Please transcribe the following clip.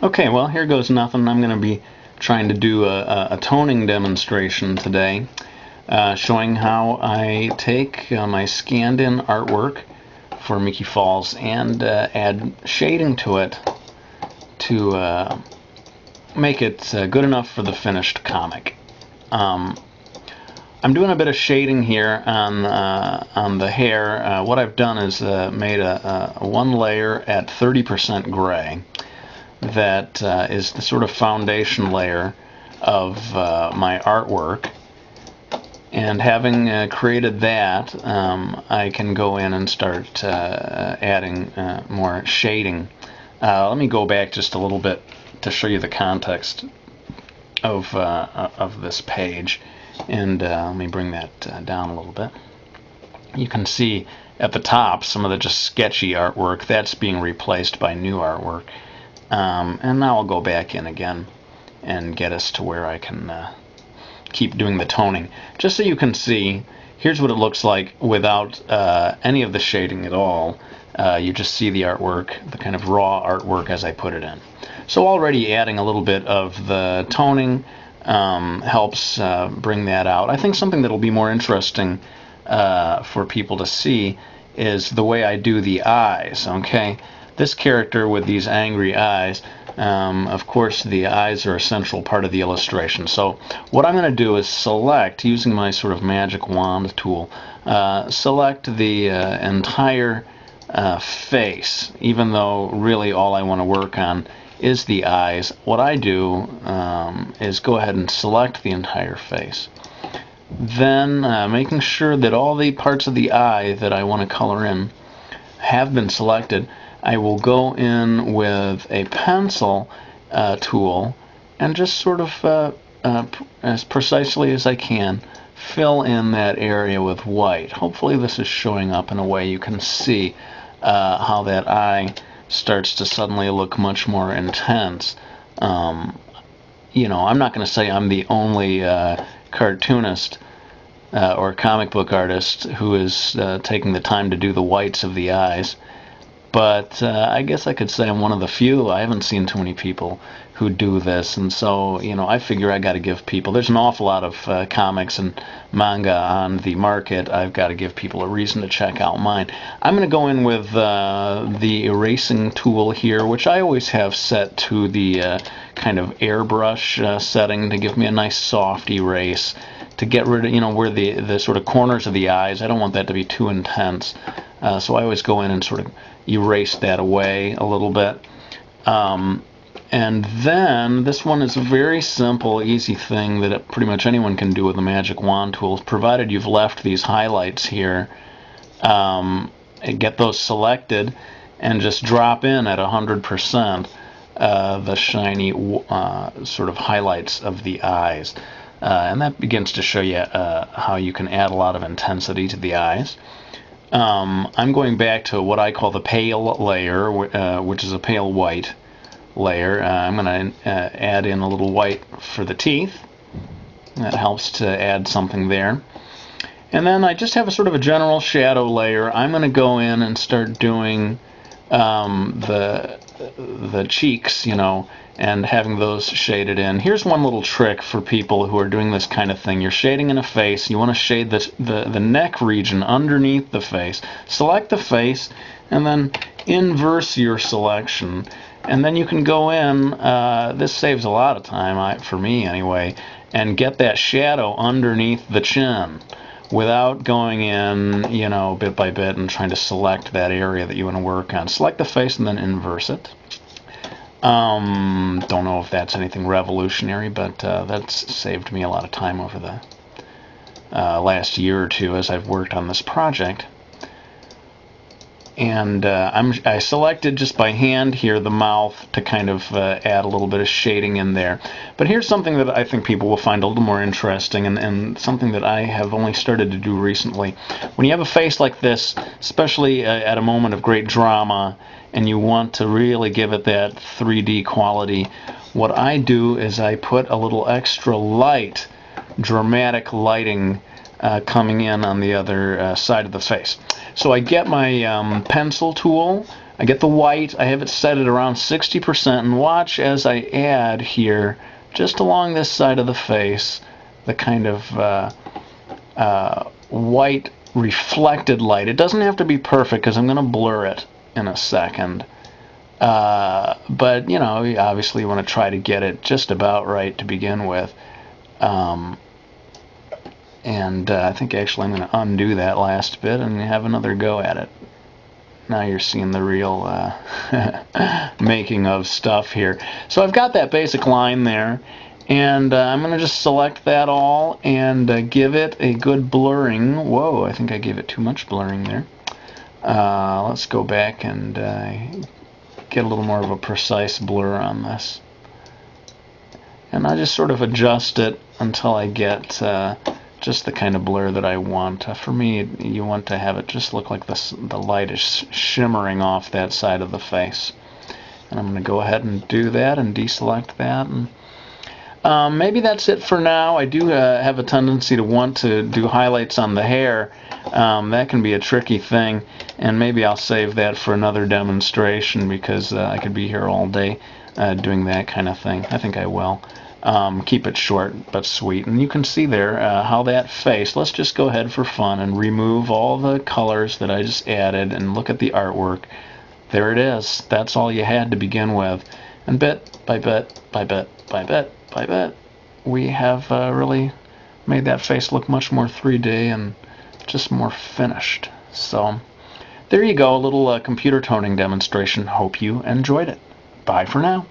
Okay, well, here goes nothing. I'm going to be trying to do a toning demonstration today, showing how I take my scanned-in artwork for Miki Falls and add shading to it to make it good enough for the finished comic. I'm doing a bit of shading here on the hair. What I've done is made a one layer at 30% gray. That is the sort of foundation layer of my artwork, and having created that, I can go in and start adding more shading. Let me go back just a little bit to show you the context of this page, and let me bring that down a little bit. You can see at the top some of the just sketchy artwork that's being replaced by new artwork. And now I'll go back in again and get us to where I can keep doing the toning. Just so you can see, here's what it looks like without any of the shading at all. You just see the artwork, the kind of raw artwork as I put it in. So already adding a little bit of the toning helps bring that out. I think something that'll be more interesting for people to see is the way I do the eyes, okay? This character with these angry eyes, of course the eyes are a central part of the illustration. So what I'm going to do is select, using my sort of magic wand tool, select the entire face, even though really all I want to work on is the eyes. What I do is go ahead and select the entire face. Then making sure that all the parts of the eye that I want to color in have been selected, I will go in with a pencil tool and just sort of, as precisely as I can, fill in that area with white. Hopefully this is showing up in a way you can see how that eye starts to suddenly look much more intense. You know, I'm not going to say I'm the only cartoonist or comic book artist who is taking the time to do the whites of the eyes. But I guess I could say I'm one of the few. I haven't seen too many people who do this, and so, you know, I figure I got to give people, there's an awful lot of comics and manga on the market. I've got to give people a reason to check out mine. I'm going to go in with the erasing tool here, which I always have set to the kind of airbrush setting to give me a nice soft erase, to get rid of, you know, where the sort of corners of the eyes, I don't want that to be too intense. So I always go in and sort of erase that away a little bit. And then this one is a very simple, easy thing that pretty much anyone can do with the magic wand tools, provided you've left these highlights here. Get those selected and just drop in at 100% the shiny sort of highlights of the eyes. And that begins to show you how you can add a lot of intensity to the eyes. I'm going back to what I call the pale layer, which is a pale white layer. I'm going to add in a little white for the teeth. That helps to add something there. And then I just have a sort of a general shadow layer. I'm going to go in and start doing the cheeks, you know, and having those shaded in. Here's one little trick for people who are doing this kind of thing. You're shading in a face. You want to shade the neck region underneath the face. Select the face and then inverse your selection. And then you can go in, this saves a lot of time, for me anyway, and get that shadow underneath the chin without going in, you know, bit by bit and trying to select that area that you want to work on. Select the face and then inverse it. Don't know if that's anything revolutionary, but that's saved me a lot of time over the last year or two as I've worked on this project. And I selected just by hand here the mouth to kind of add a little bit of shading in there. But here's something that I think people will find a little more interesting, and something that I have only started to do recently. When you have a face like this, especially at a moment of great drama, and you want to really give it that 3D quality, what I do is I put a little extra light, dramatic lighting coming in on the other side of the face. So I get my pencil tool, I get the white, I have it set at around 60%, and watch as I add here, just along this side of the face, the kind of white reflected light. It doesn't have to be perfect because I'm going to blur it in a second. But, you know, you obviously want to try to get it just about right to begin with. I think actually I'm going to undo that last bit and have another go at it. Now you're seeing the real making of stuff here. So I've got that basic line there, and I'm going to just select that all and give it a good blurring. Whoa, I think I gave it too much blurring there. Let's go back and get a little more of a precise blur on this. And I just sort of adjust it until I get just the kind of blur that I want. For me, you want to have it just look like the light is shimmering off that side of the face. And I'm going to go ahead and do that and deselect that. And maybe that's it for now. I do have a tendency to want to do highlights on the hair. That can be a tricky thing, and maybe I'll save that for another demonstration because I could be here all day doing that kind of thing. I think I will. Keep it short but sweet. And you can see there how that face, let's just go ahead for fun and remove all the colors that I just added and look at the artwork. There it is. That's all you had to begin with. And bit by bit by bit by bit by bit, we have really made that face look much more 3D and just more finished. So there you go, a little computer toning demonstration. Hope you enjoyed it. Bye for now.